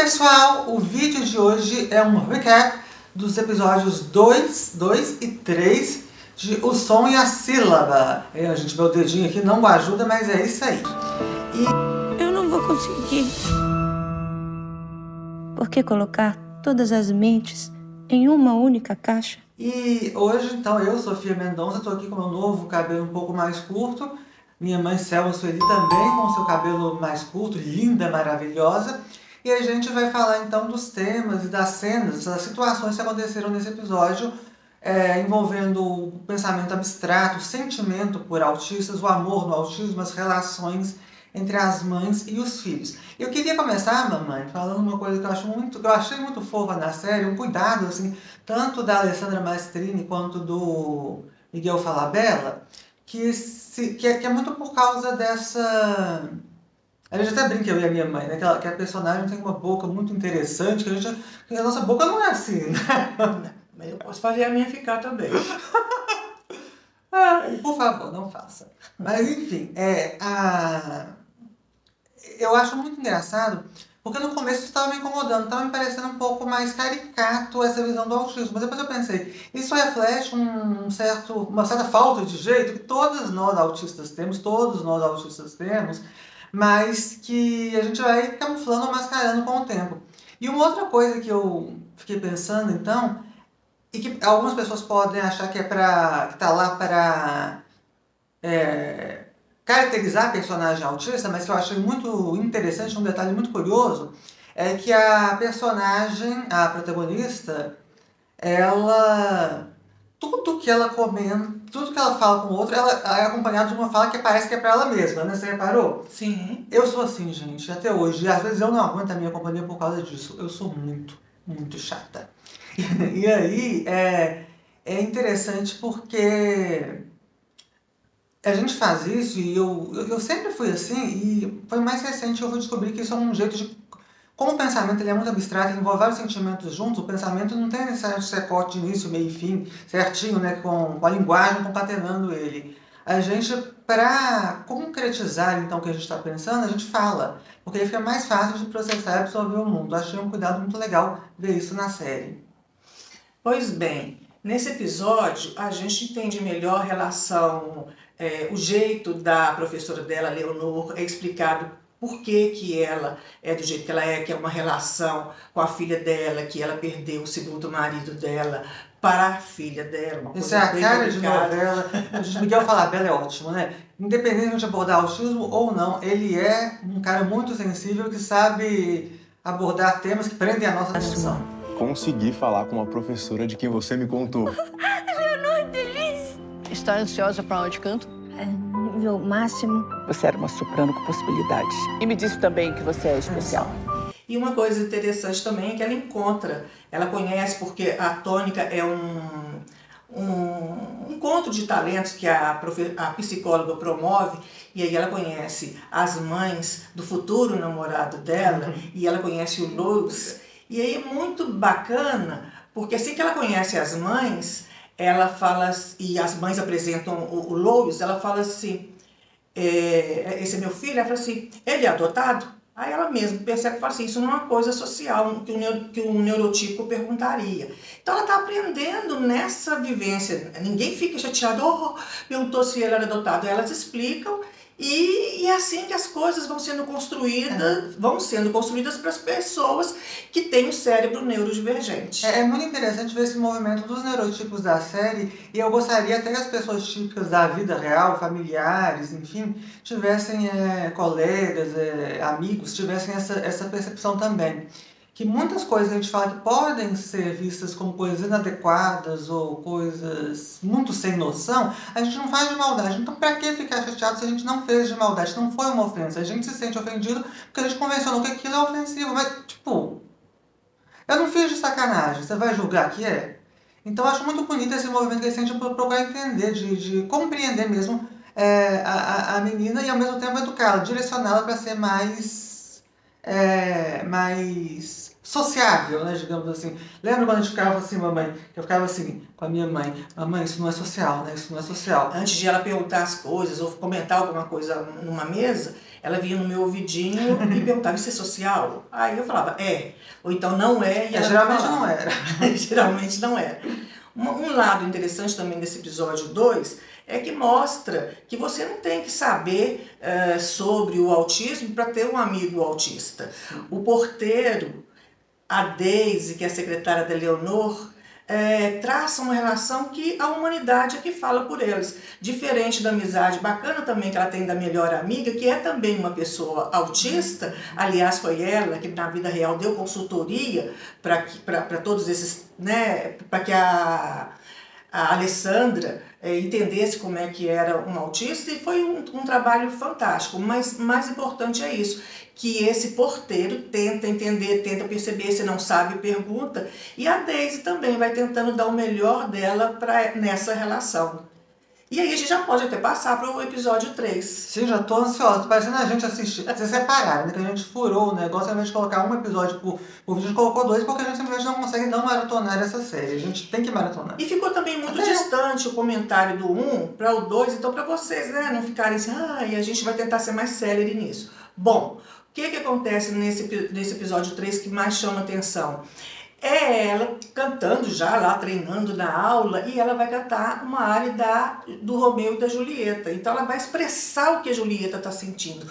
Pessoal, o vídeo de hoje é um recap dos episódios 2 e 3 de O Som e a Sílaba. A gente vê o dedinho aqui, não ajuda, mas é isso aí. Eu não vou conseguir. Por que colocar todas as mentes em uma única caixa? E hoje, então, eu, Sofia Mendonça, estou aqui com o meu novo cabelo um pouco mais curto. Minha mãe, Selma Sueli, também com seu cabelo mais curto, linda, maravilhosa. E a gente vai falar, então, dos temas e das cenas, das situações que aconteceram nesse episódio, envolvendo o pensamento abstrato, o sentimento por autistas, o amor no autismo, as relações entre as mães e os filhos. Eu queria começar, mamãe, falando uma coisa que eu achei muito fofa na série, um cuidado, assim, tanto da Alessandra Mastrini quanto do Miguel Falabella, que é muito por causa dessa... A gente até brinca, eu e a minha mãe, né? Que a personagem tem uma boca muito interessante, que a nossa boca não é assim, né? Mas eu posso fazer a minha ficar também. Por favor, não faça. Mas enfim, eu acho muito engraçado, porque no começo isso estava me incomodando, estava me parecendo um pouco mais caricato essa visão do autismo. Mas depois eu pensei, isso reflete uma certa falta de jeito que todos nós autistas temos, mas que a gente vai camuflando ou mascarando com o tempo. E uma outra coisa que eu fiquei pensando, então, e que algumas pessoas podem achar que tá lá para caracterizar a personagem autista, mas que eu achei muito interessante, um detalhe muito curioso, é que a personagem, a protagonista, tudo que ela comenta, tudo que ela fala com o outro, ela é acompanhada de uma fala que parece que é pra ela mesma, né? Você reparou? Sim. Eu sou assim, gente, até hoje. E às vezes eu não aguento a minha companhia por causa disso. Eu sou muito, muito chata. E aí, é interessante porque a gente faz isso e eu sempre fui assim, e foi mais recente eu fui descobrir que isso é um jeito de... Como o pensamento ele é muito abstrato, ele envolve vários sentimentos juntos, o pensamento não tem necessariamente secote de início, meio e fim, certinho, né, com a linguagem concatenando ele. A gente, para concretizar então o que a gente está pensando, a gente fala, porque aí fica mais fácil de processar e absorver o mundo. Achei um cuidado muito legal ver isso na série. Pois bem, nesse episódio a gente entende melhor a relação, o jeito da professora dela, Leonor, é explicado por que ela é do jeito que ela é, que é uma relação com a filha dela, que ela perdeu o segundo marido dela para a filha dela. Uma Isso é a cara de novela. O Miguel Falabella é ótimo, né? Independente de abordar autismo ou não, ele é um cara muito sensível que sabe abordar temas que prendem a nossa atenção. Consegui falar com uma professora de quem você me contou. Leonor, delícia! Está ansiosa para aula de canto? Nível máximo. Você era uma soprano com possibilidades. E me disse também que você é especial. E uma coisa interessante também é que ela conhece, porque a Tônica é um encontro de talentos que a psicóloga promove, e aí ela conhece as mães do futuro namorado dela, e ela conhece o Louis. E aí é muito bacana, porque assim que ela conhece as mães, ela fala, e as mães apresentam o Louis, ela fala assim, esse é meu filho? Ela fala assim, ele é adotado? Aí ela mesma percebe que fala assim, isso não é uma coisa social que um neurotípico perguntaria. Então ela está aprendendo nessa vivência. Ninguém fica chateado, perguntou se ele era adotado. Elas explicam e é assim que as coisas vão sendo construídas para as pessoas que têm o cérebro neurodivergente. É muito interessante ver esse movimento dos neurotipos da série, e eu gostaria até que as pessoas típicas da vida real, familiares, enfim, tivessem colegas, amigos, tivessem essa percepção também. Que muitas coisas a gente fala que podem ser vistas como coisas inadequadas ou coisas muito sem noção, a gente não faz de maldade. Então, pra que ficar chateado se a gente não fez de maldade? Não foi uma ofensa. A gente se sente ofendido porque a gente convencionou que aquilo é ofensivo. Mas, tipo, eu não fiz de sacanagem. Você vai julgar que é? Então, eu acho muito bonito esse movimento que eles sentem por procurar entender, de compreender mesmo a menina e, ao mesmo tempo, educá-la, direcioná-la para ser mais sociável, né, digamos assim. Lembra quando a gente ficava assim, mamãe, que eu ficava assim com a minha mãe, mamãe, isso não é social, né, isso não é social. Antes de ela perguntar as coisas ou comentar alguma coisa numa mesa, ela vinha no meu ouvidinho e perguntava, isso é social? Aí eu falava, é. Ou então não é, e ela Geralmente falava. não era. Geralmente não era. Um lado interessante também desse episódio 2 é que mostra que você não tem que saber sobre o autismo para ter um amigo autista. O porteiro, a Daisy, que é a secretária da Leonor, traça uma relação que a humanidade é que fala por eles. Diferente da amizade bacana também que ela tem da melhor amiga, que é também uma pessoa autista, aliás foi ela que na vida real deu consultoria para todos esses, né, para que a Alessandra entendesse como é que era um autista, e foi um trabalho fantástico, mas mais importante é isso, que esse porteiro tenta entender, tenta perceber, se não sabe, pergunta, e a Daisy também vai tentando dar o melhor dela nessa relação. E aí a gente já pode até passar para o episódio 3. Sim, já tô ansiosa. Tô parecendo a gente assistir. Vocês separaram, né? Que a gente furou o negócio, ao invés de colocar um episódio por vídeo, a gente colocou 2, porque a gente simplesmente não consegue não maratonar essa série. A gente tem que maratonar. E ficou também muito distante o comentário do 1 para o 2, então para vocês, né, não ficarem assim, e a gente vai tentar ser mais célere nisso. Bom, o que acontece nesse episódio 3 que mais chama atenção? É ela cantando já lá, treinando na aula, e ela vai cantar uma área do Romeu e da Julieta. Então ela vai expressar o que a Julieta está sentindo,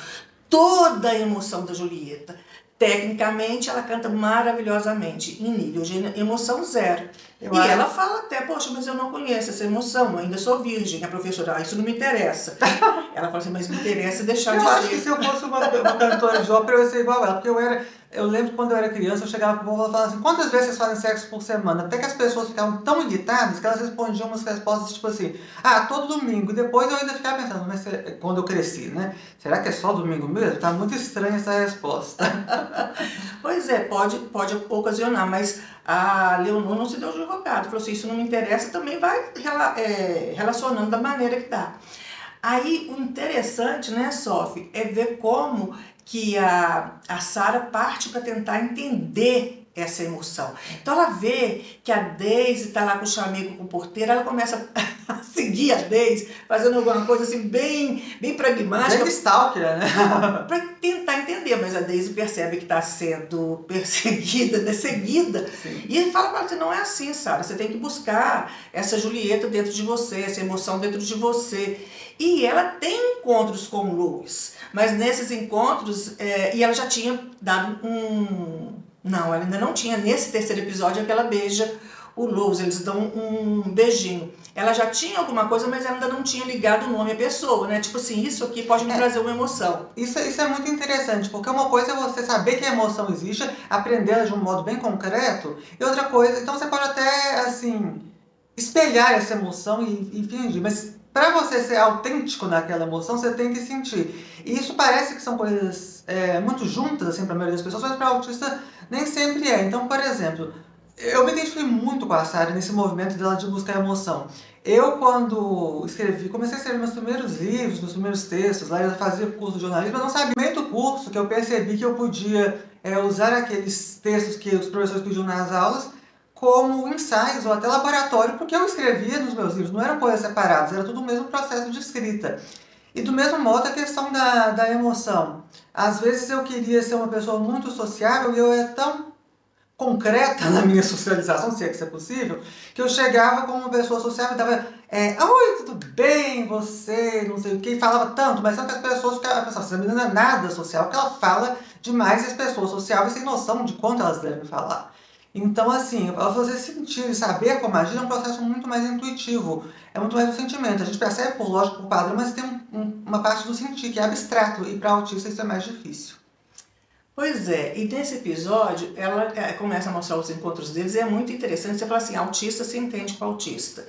toda a emoção da Julieta. Tecnicamente ela canta maravilhosamente, em nível de emoção 0. Ela fala até, poxa, mas eu não conheço essa emoção, eu ainda sou virgem. A professora, isso não me interessa. Ela fala assim, mas me interessa deixar de ser. Eu acho que se eu fosse uma cantora de ópera, eu ia ser igual ela, porque eu lembro que quando eu era criança, eu chegava pro povo e falava assim, quantas vezes vocês fazem sexo por semana? Até que as pessoas ficavam tão irritadas que elas respondiam umas respostas tipo assim, todo domingo. E depois eu ainda ficava pensando, mas quando eu cresci, né? Será que é só domingo mesmo? Tá muito estranha essa resposta. Pois é, pode ocasionar, mas a Leonor não se deu de recado. Falou assim, isso não me interessa, também vai relacionando da maneira que dá. Aí o interessante, né, Sophie, é ver como que a Sarah parte para tentar entender essa emoção. Então ela vê que a Daisy está lá com o chamego, com o porteiro, ela começa a seguir a Daisy, fazendo alguma coisa assim bem pragmática. Bem stalker, né? Para tentar entender, mas a Daisy percebe que está sendo perseguida, né, seguida. Sim. E ele fala para ela assim, não é assim, Sarah, você tem que buscar essa Julieta dentro de você, essa emoção dentro de você. E ela tem encontros com o Louis, mas nesses encontros, e ela já tinha dado Não, ela ainda não tinha, nesse terceiro episódio, é que ela beija o Louis, eles dão um beijinho. Ela já tinha alguma coisa, mas ela ainda não tinha ligado o nome à pessoa, né? Tipo assim, isso aqui pode me trazer uma emoção. Isso é muito interessante, porque uma coisa é você saber que a emoção existe, aprendê-la de um modo bem concreto, e outra coisa, então você pode até, assim, espelhar essa emoção e fingir, mas para você ser autêntico naquela emoção, você tem que sentir. E isso parece que são coisas muito juntas, assim, para a maioria das pessoas, mas para o autista nem sempre é. Então, por exemplo, eu me identifiquei muito com a Sarah nesse movimento dela de buscar emoção. Eu, quando comecei a escrever meus primeiros livros, meus primeiros textos, lá eu fazia curso de jornalismo, eu não sabia. No meio do curso que eu percebi que eu podia usar aqueles textos que os professores pediam nas aulas como ensaios ou até laboratório, porque eu escrevia nos meus livros, não eram coisas separadas, era tudo o mesmo processo de escrita. E do mesmo modo a questão da emoção. Às vezes eu queria ser uma pessoa muito sociável e eu era tão concreta na minha socialização, se é que isso é possível, que eu chegava como uma pessoa sociável e dava, oi, tudo bem, você, não sei o que, e falava tanto, mas sabe que as pessoas ficavam, essa menina não é nada social, porque ela fala demais e as pessoas sociáveis têm noção de quanto elas devem falar. Então, assim, você sentir e saber como agir é um processo muito mais intuitivo, é muito mais um sentimento. A gente percebe por lógica, por padrão, mas tem uma parte do sentir que é abstrato, e para autista isso é mais difícil. Pois é, e nesse episódio ela começa a mostrar os encontros deles e é muito interessante. Você fala assim, autista se entende com autista.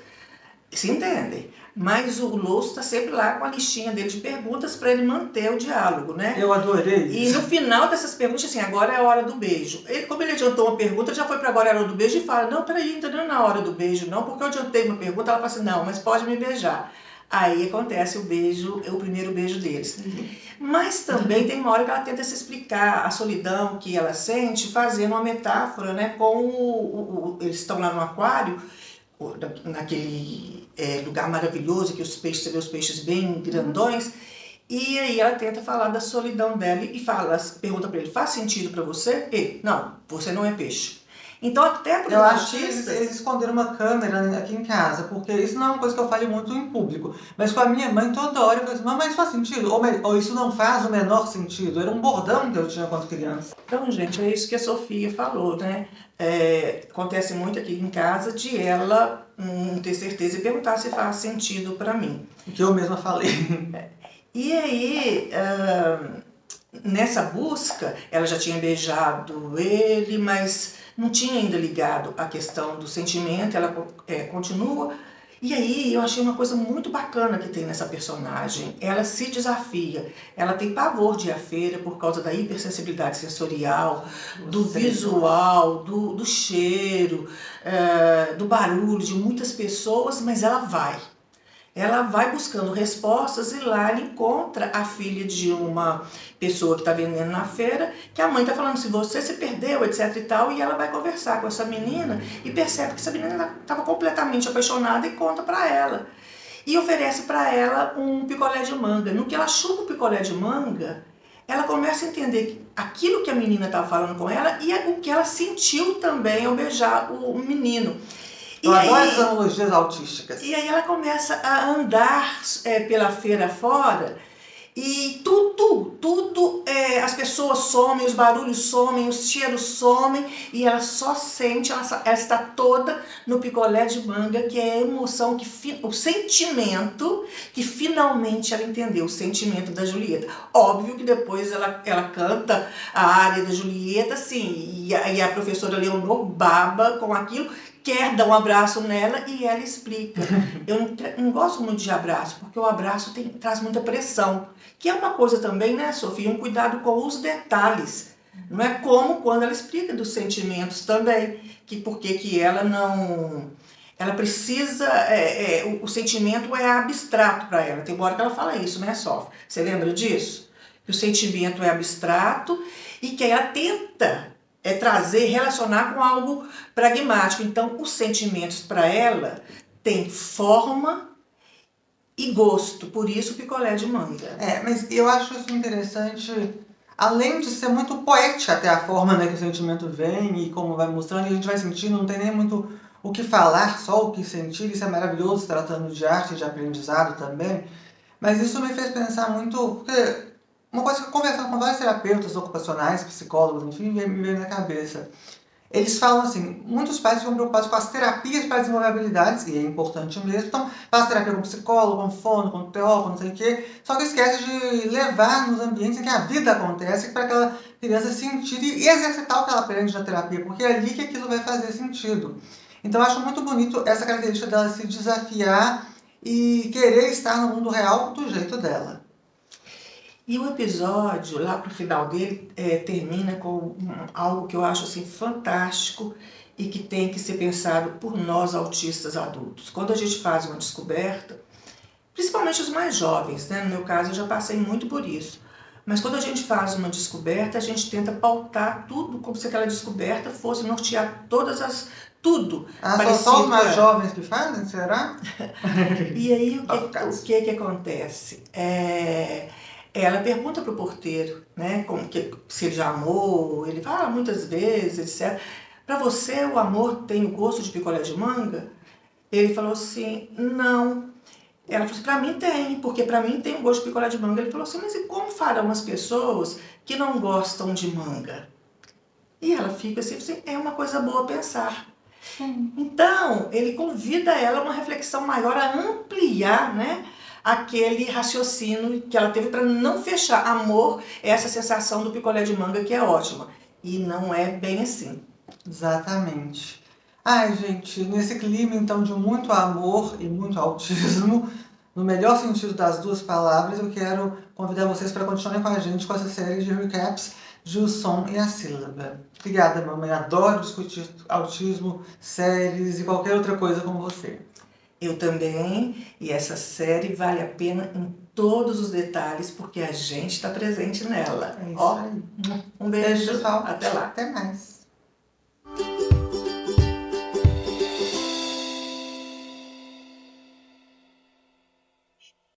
Se entendem, mas o Louis está sempre lá com a listinha dele de perguntas para ele manter o diálogo, né? Eu adorei isso. E no final dessas perguntas, assim, agora é a hora do beijo. Como ele adiantou uma pergunta, já foi para agora é a hora do beijo e fala, não, peraí, ainda não é na hora do beijo não, porque eu adiantei uma pergunta, ela fala assim, não, mas pode me beijar. Aí acontece o beijo, o primeiro beijo deles. Mas também tem uma hora que ela tenta se explicar a solidão que ela sente, fazendo uma metáfora, né, com eles estão lá no aquário, naquele lugar maravilhoso que os peixes, você vê os peixes bem grandões, e aí ela tenta falar da solidão dela e pergunta para ele, faz sentido para você? Ele, não, você não é peixe. Então até para Eu os acho que artistas... eles esconderam uma câmera aqui em casa, porque isso não é uma coisa que eu falo muito em público. Mas com a minha mãe, toda hora eu falo assim, mamãe, isso faz sentido? Ou isso não faz o menor sentido? Era um bordão que eu tinha quando criança. Então, gente, é isso que a Sofia falou, né? Acontece muito aqui em casa de ela não ter certeza e perguntar se faz sentido para mim. Que eu mesma falei. E aí, nessa busca, ela já tinha beijado ele, mas não tinha ainda ligado a questão do sentimento, ela continua. E aí eu achei uma coisa muito bacana que tem nessa personagem. Ela se desafia, ela tem pavor de ir à feira por causa da hipersensibilidade sensorial, do visual, do cheiro, do barulho de muitas pessoas, mas ela vai. Ela vai buscando respostas e lá ela encontra a filha de uma pessoa que está vendendo na feira, que a mãe está falando, se você se perdeu, etc e tal, e ela vai conversar com essa menina e percebe que essa menina estava completamente apaixonada e conta para ela. E oferece para ela um picolé de manga. No que ela chupa o picolé de manga, ela começa a entender aquilo que a menina estava falando com ela e o que ela sentiu também ao beijar o menino. Eu adoro essas analogias autísticas. E aí ela começa a andar pela feira fora e tudo, as pessoas somem, os barulhos somem, os cheiros somem e ela só sente, ela está toda no picolé de manga, que é a emoção, o sentimento que finalmente ela entendeu, o sentimento da Julieta. Óbvio que depois ela canta a área da Julieta, assim, e a professora Leonor baba com aquilo, quer dar um abraço nela e ela explica. Eu não gosto muito de abraço, porque o abraço traz muita pressão. Que é uma coisa também, né, Sofia? Um cuidado com os detalhes. Não é como quando ela explica dos sentimentos também. Porque que ela não... Ela precisa... o sentimento é abstrato para ela. Tem uma hora que ela fala isso, né, Sofia? Você lembra disso? Que o sentimento é abstrato e que ela tenta... relacionar com algo pragmático. Então, os sentimentos para ela têm forma e gosto, por isso o picolé de manga. Mas eu acho isso interessante, além de ser muito poética até a forma, né, que o sentimento vem e como vai mostrando, e a gente vai sentindo, não tem nem muito o que falar, só o que sentir, isso é maravilhoso, tratando de arte e de aprendizado também. Mas isso me fez pensar muito, porque uma coisa que eu conversando com vários terapeutas ocupacionais, psicólogos, enfim, me veio na cabeça. Eles falam assim, muitos pais ficam preocupados com as terapias para desenvolver habilidades, e é importante mesmo, então faz terapia com psicólogo, com fono, com TO, com não sei o quê, só que esquece de levar nos ambientes em que a vida acontece para aquela criança sentir e exercitar o que ela aprende na terapia, porque é ali que aquilo vai fazer sentido. Então eu acho muito bonito essa característica dela se desafiar e querer estar no mundo real do jeito dela. E o episódio, lá pro final dele, termina com algo que eu acho assim, fantástico e que tem que ser pensado por nós autistas adultos. Quando a gente faz uma descoberta, principalmente os mais jovens, né? No meu caso eu já passei muito por isso, mas quando a gente faz uma descoberta, a gente tenta pautar tudo como se aquela descoberta fosse nortear tudo. Só os mais jovens que fazem, será? E aí o que acontece? Ela pergunta para o porteiro, né, se ele já amou, ele fala muitas vezes, etc. Para você o amor tem o gosto de picolé de manga? Ele falou assim, não. Ela falou assim, para mim tem, porque para mim tem o gosto de picolé de manga. Ele falou assim, mas e como farão as pessoas que não gostam de manga? E ela fica assim, é uma coisa boa pensar. Então, ele convida ela a uma reflexão maior, a ampliar, né, aquele raciocínio que ela teve para não fechar. Amor é essa sensação do picolé de manga que é ótima. E não é bem assim. Exatamente. Ai, gente, nesse clima então de muito amor e muito autismo, no melhor sentido das duas palavras, eu quero convidar vocês para continuarem com a gente com essa série de recaps de O Som e a Sílaba. Obrigada, mamãe. Adoro discutir autismo, séries e qualquer outra coisa com você. Eu também, e essa série vale a pena em todos os detalhes, porque a gente está presente nela. É isso Ó, aí. um beijo, Beijo, pessoal. até lá. Até mais.